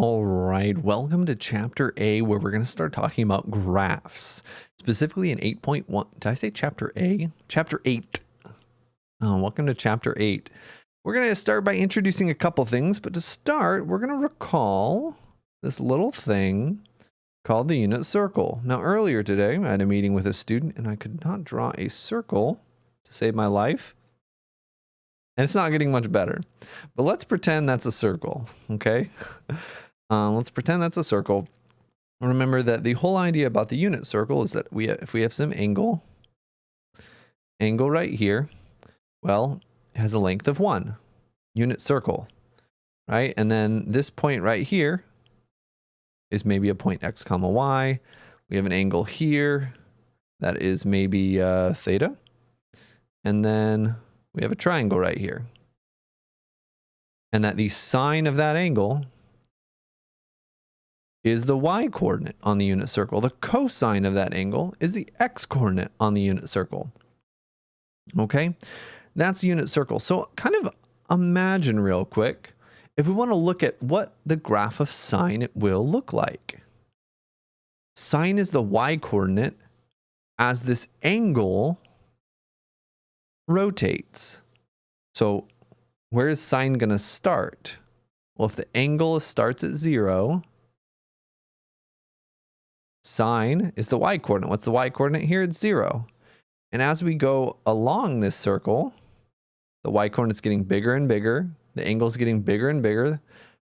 All right, welcome to Chapter A, where we're going to start talking about graphs, specifically in 8.1. Did I say Chapter A? Chapter 8. Welcome to Chapter 8. We're going to start by introducing a couple things, but to start, we're going to recall this little thing called the unit circle. Now, earlier today, I had a meeting with a student, and I could not draw a circle to save my life. And it's not getting much better. But let's pretend that's a circle, okay? Let's pretend that's a circle. Remember that the whole idea about the unit circle is that if we have some angle right here, well, it has a length of 1, unit circle, right? And then this point right here is maybe a point x comma y. We have an angle here that is maybe theta. And then we have a triangle right here. And that the sine of that angle is the y-coordinate on the unit circle. The cosine of that angle is the x-coordinate on the unit circle. Okay, that's the unit circle. So kind of imagine real quick, if we want to look at what the graph of sine will look like. Sine is the y-coordinate as this angle rotates. So where is sine going to start? Well, if the angle starts at 0, sine is the y-coordinate. What's the y-coordinate here? It's 0. And as we go along this circle, the y-coordinate's getting bigger and bigger. The angle's getting bigger and bigger.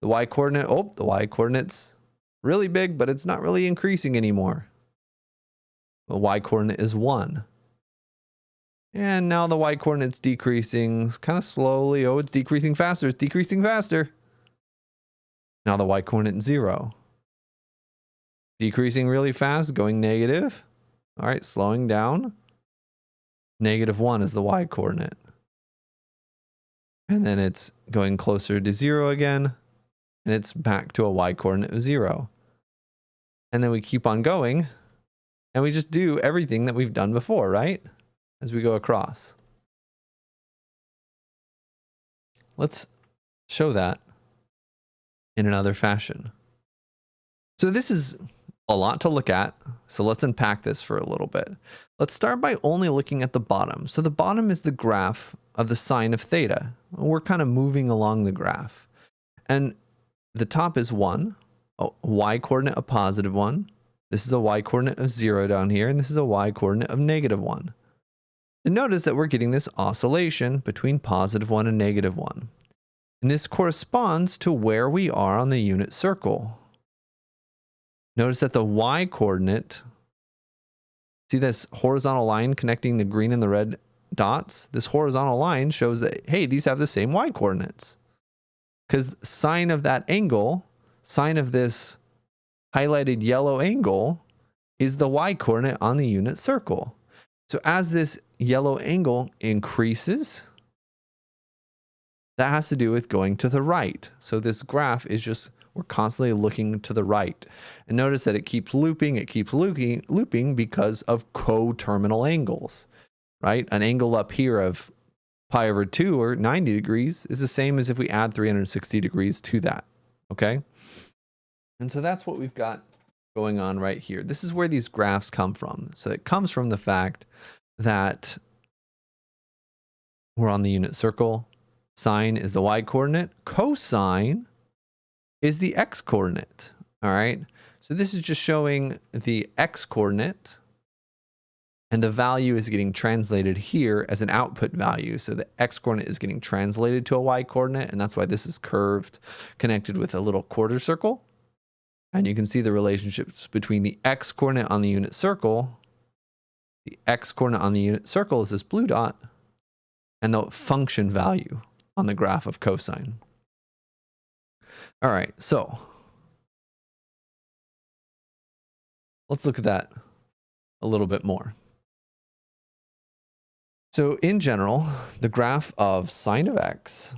The y-coordinate's really big, but it's not really increasing anymore. The y-coordinate is 1. And now the y-coordinate's decreasing kind of slowly. Oh, it's decreasing faster. It's decreasing faster. Now the y-coordinate is 0. Decreasing really fast, going negative. All right, slowing down. -1 is the y-coordinate. And then it's going closer to 0 again. And it's back to a y-coordinate of 0. And then we keep on going. And we just do everything that we've done before, right? As we go across. Let's show that in another fashion. So this is a lot to look at. So let's unpack this for a little bit. Let's start by only looking at the bottom. So the bottom is the graph of the sine of theta. We're kind of moving along the graph. And the top is 1, a y-coordinate of +1. This is a y-coordinate of 0 down here, and this is a y-coordinate of -1. And notice that we're getting this oscillation between +1 and -1. And this corresponds to where we are on the unit circle. Notice that the y-coordinate, see this horizontal line connecting the green and the red dots? This horizontal line shows that, hey, these have the same y-coordinates. Because sine of that angle, sine of this highlighted yellow angle, is the y-coordinate on the unit circle. So as this yellow angle increases, that has to do with going to the right. So this graph is just, we're constantly looking to the right. And notice that it keeps looping looping because of coterminal angles, right? An angle up here of pi/2 or 90 degrees is the same as if we add 360 degrees to that, okay? And so that's what we've got going on right here. This is where these graphs come from. So it comes from the fact that we're on the unit circle. Sine is the y-coordinate. Cosine is the x-coordinate. All right. So this is just showing the x-coordinate, and the value is getting translated here as an output value. So the x-coordinate is getting translated to a y-coordinate, and that's why this is curved, connected with a little quarter circle. And you can see the relationships between the x-coordinate on the unit circle. The x-coordinate on the unit circle is this blue dot, and the function value on the graph of cosine. All right, so let's look at that a little bit more. So in general, the graph of sine of x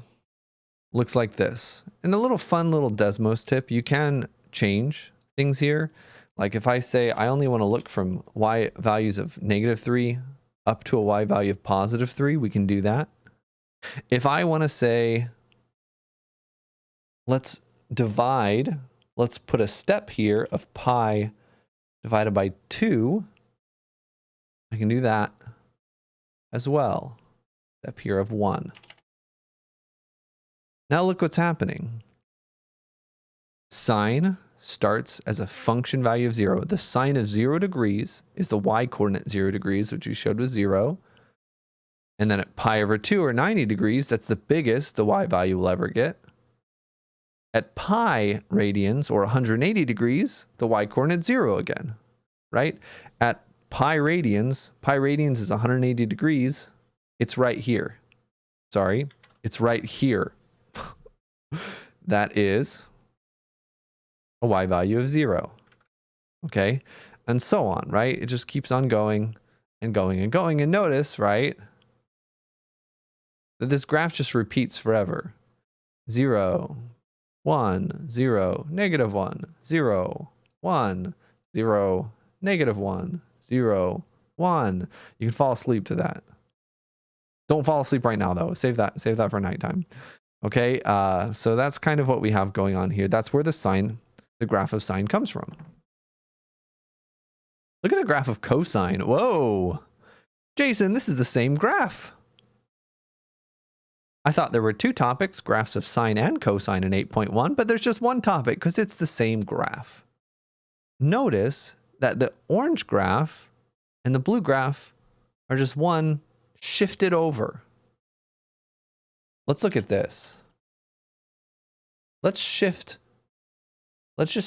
looks like this. And a little fun little Desmos tip, you can change things here. Like if I say I only want to look from y values of -3 up to a y value of +3, we can do that. If I want to say, let's divide let's put a step here of pi divided by 2. I can do that as well. Step here of 1. Now look what's happening. Sine starts as a function value of 0. The sine of 0 degrees is the y-coordinate 0 degrees, which we showed was 0. And then at pi over 2, or 90 degrees, that's the biggest the y value will ever get. At pi radians, or 180 degrees, the y-coordinate 0 again, right? At pi radians is 180 degrees. It's right here. Sorry, it's right here. That is a y value of 0. Okay, and so on, right? It just keeps on going and going and going. And notice, right, that this graph just repeats forever. 0, 1, 0, negative 1, 0, 1, 0, negative 1, 0, 1. You can fall asleep to that. Don't fall asleep right now, though. Save that for nighttime. Okay, so that's kind of what we have going on here. That's where the graph of sine comes from. Look at the graph of cosine. Whoa. Jason, this is the same graph. I thought there were 2 topics, graphs of sine and cosine in 8.1, but there's just one topic because it's the same graph. Notice that the orange graph and the blue graph are just one shifted over. Let's look at this. Let's just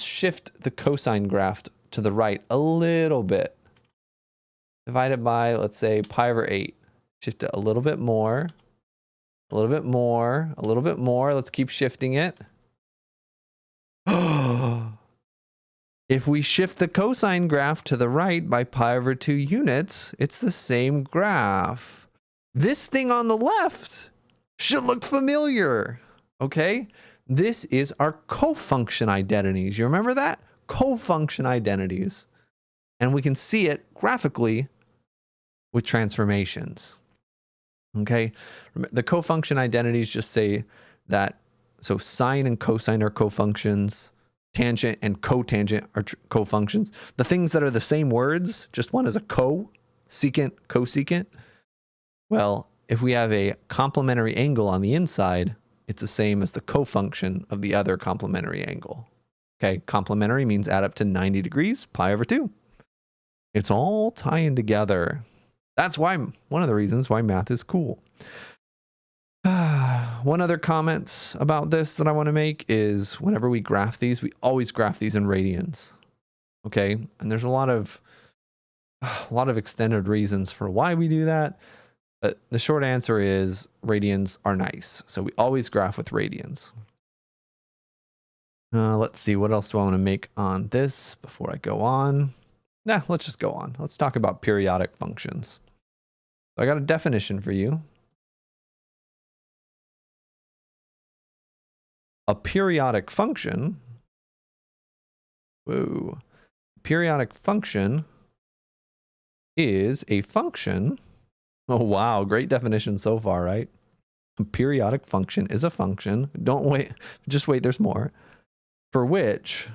shift the cosine graph to the right a little bit. Divide it by, let's say, pi over 8. Shift it a little bit more. A little bit more. A little bit more. Let's keep shifting it. If we shift the cosine graph to the right by pi over 2 units, it's the same graph. This thing on the left should look familiar. Okay? This is our cofunction identities. You remember that? Cofunction identities. And we can see it graphically with transformations. Okay? The cofunction identities just say that, so sine and cosine are cofunctions, tangent and cotangent are cofunctions. The things that are the same words, just one is a secant, cosecant. Well, if we have a complementary angle on the inside, it's the same as the cofunction of the other complementary angle. Okay, complementary means add up to 90 degrees, pi over 2. It's all tying together. That's why, one of the reasons why math is cool. One other comment about this that I want to make is whenever we graph these, we always graph these in radians. Okay, and there's a lot of extended reasons for why we do that. But the short answer is radians are nice. So we always graph with radians. Let's see, what else do I want to make on this before I go on? Let's just go on. Let's talk about periodic functions. So I got a definition for you. A periodic function, periodic function is a function. Oh, wow. Great definition so far, right? A periodic function is a function. Don't wait. Just wait. There's more. For which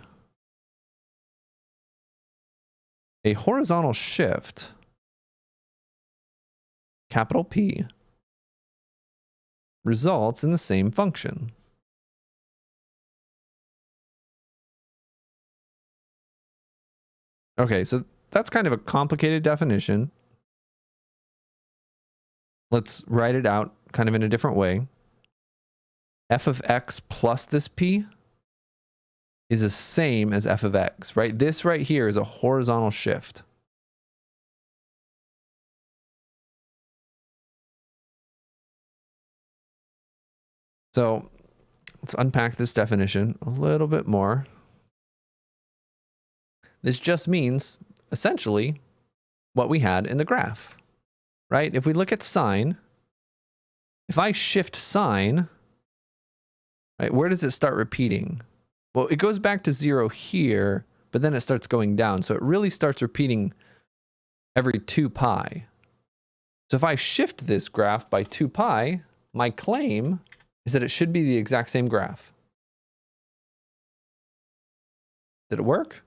a horizontal shift, capital P, results in the same function. Okay, so that's kind of a complicated definition. Let's write it out kind of in a different way. F of x plus this p is the same as f of x, right? This right here is a horizontal shift. So let's unpack this definition a little bit more. This just means essentially what we had in the graph, right? If we look at sine, if I shift sine, right, where does it start repeating? Well, it goes back to 0 here, but then it starts going down. So it really starts repeating every 2 pi. So if I shift this graph by 2 pi, my claim is that it should be the exact same graph. Did it work?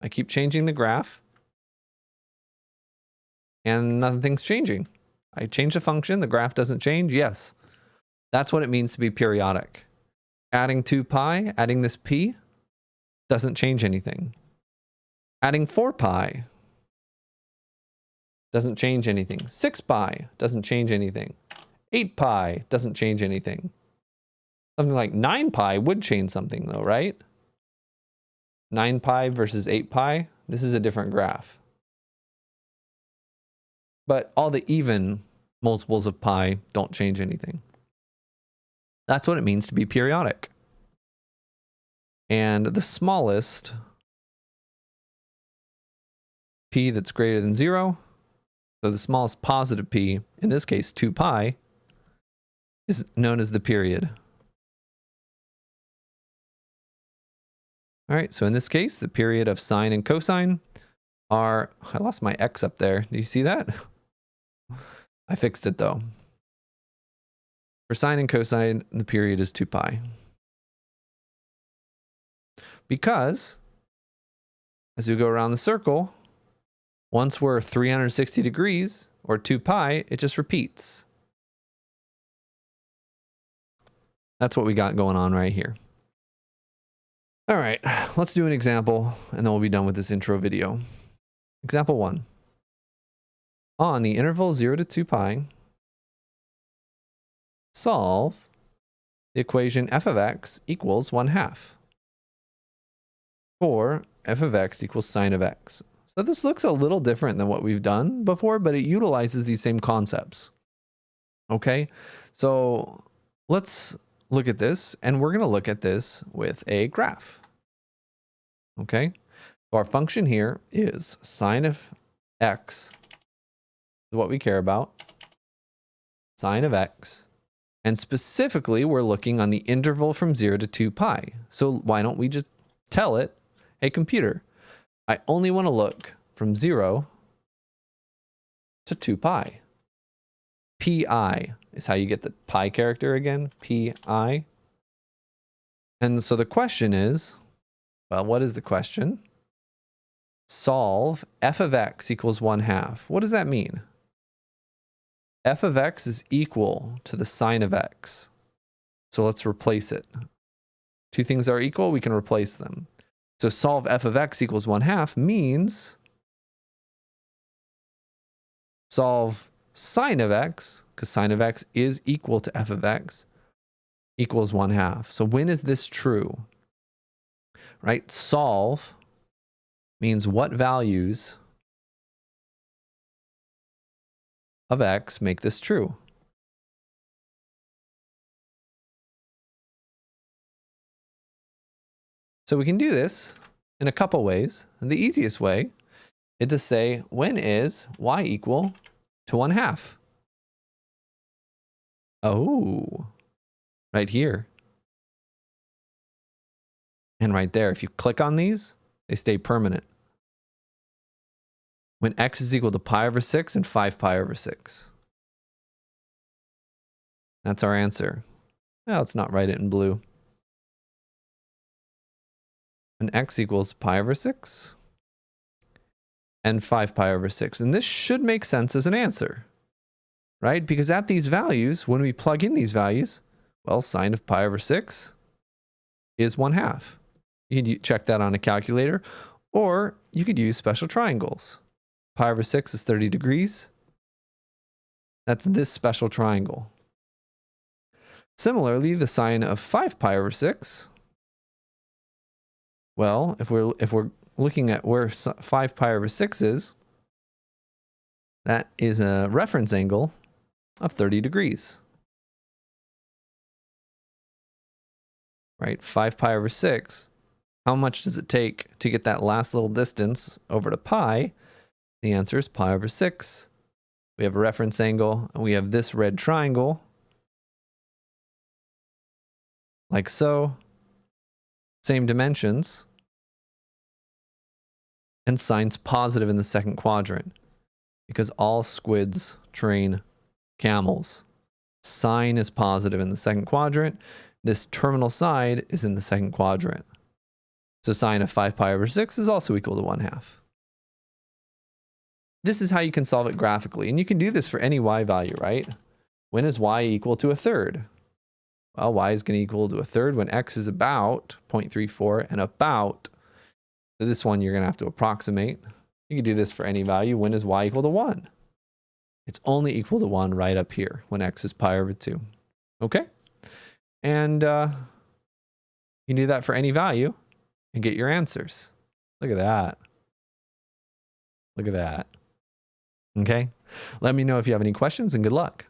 I keep changing the graph and nothing's changing. I change the function, the graph doesn't change. Yes, that's what it means to be periodic. Adding 2 pi, adding this p, doesn't change anything. Adding 4 pi doesn't change anything. 6 pi doesn't change anything. 8 pi doesn't change anything. Something like 9 pi would change something though, right? 9 pi versus 8 pi, this is a different graph. But all the even multiples of pi don't change anything. That's what it means to be periodic. And the smallest p that's greater than 0, so the smallest positive p, in this case 2 pi, is known as the period. All right, so in this case, the period of sine and cosine are, I lost my x up there. Do you see that? I fixed it though. For sine and cosine, the period is 2 pi. Because as we go around the circle, once we're 360 degrees or 2 pi, it just repeats. That's what we got going on right here. All right, let's do an example and then we'll be done with this intro video. Example 1. On the interval 0 to 2 pi, solve the equation f of x equals 1/2 for f of x equals sine of x. So this looks a little different than what we've done before, but it utilizes these same concepts. Okay, so let's look at this, and we're going to look at this with a graph. Okay, so our function here is sine of x, is what we care about, sine of x, and specifically we're looking on the interval from 0 to 2 pi. So why don't we just tell it, hey computer, I only want to look from 0 to 2 pi. Pi is how you get the pi character again, pi. And so the question is, well, what is the question? Solve f of x equals 1/2. What does that mean? F of x is equal to the sine of x. So let's replace it. Two things are equal, we can replace them. So solve f of x equals 1/2 means solve sine of x, because sine of x is equal to f of x, equals 1/2. So when is this true? Right? Solve means what values of x make this true. So we can do this in a couple ways. And the easiest way is to say, when is y equal to 1/2? Oh, right here. And right there, if you click on these, they stay permanent. When x is equal to pi over 6 and 5 pi over 6. That's our answer. Well, let's not write it in blue. When x equals pi over 6 and 5 pi over 6. And this should make sense as an answer, right? Because at these values, when we plug in these values, well, sine of pi over 6 is 1/2. You can check that on a calculator, or you could use special triangles. Pi over 6 is 30 degrees. That's this special triangle. Similarly, the sine of 5 pi over 6, well, if we're looking at where 5 pi over 6 is, that is a reference angle of 30 degrees. Right? 5 pi over 6. How much does it take to get that last little distance over to pi? The answer is pi over 6. We have a reference angle, and we have this red triangle, like so. Same dimensions. And sine's positive in the second quadrant, because all squids train camels. Sine is positive in the second quadrant. this terminal side is in the second quadrant. So sine of 5 pi over 6 is also equal to 1/2. This is how you can solve it graphically. And you can do this for any y value, right? When is y equal to 1/3? Well, y is going to equal to 1/3 when x is about 0.34 and about. So this one you're going to have to approximate. You can do this for any value. When is y equal to 1? It's only equal to 1 right up here when x is pi over 2. Okay? And you can do that for any value and get your answers. Look at that. Look at that. Okay? Let me know if you have any questions and good luck.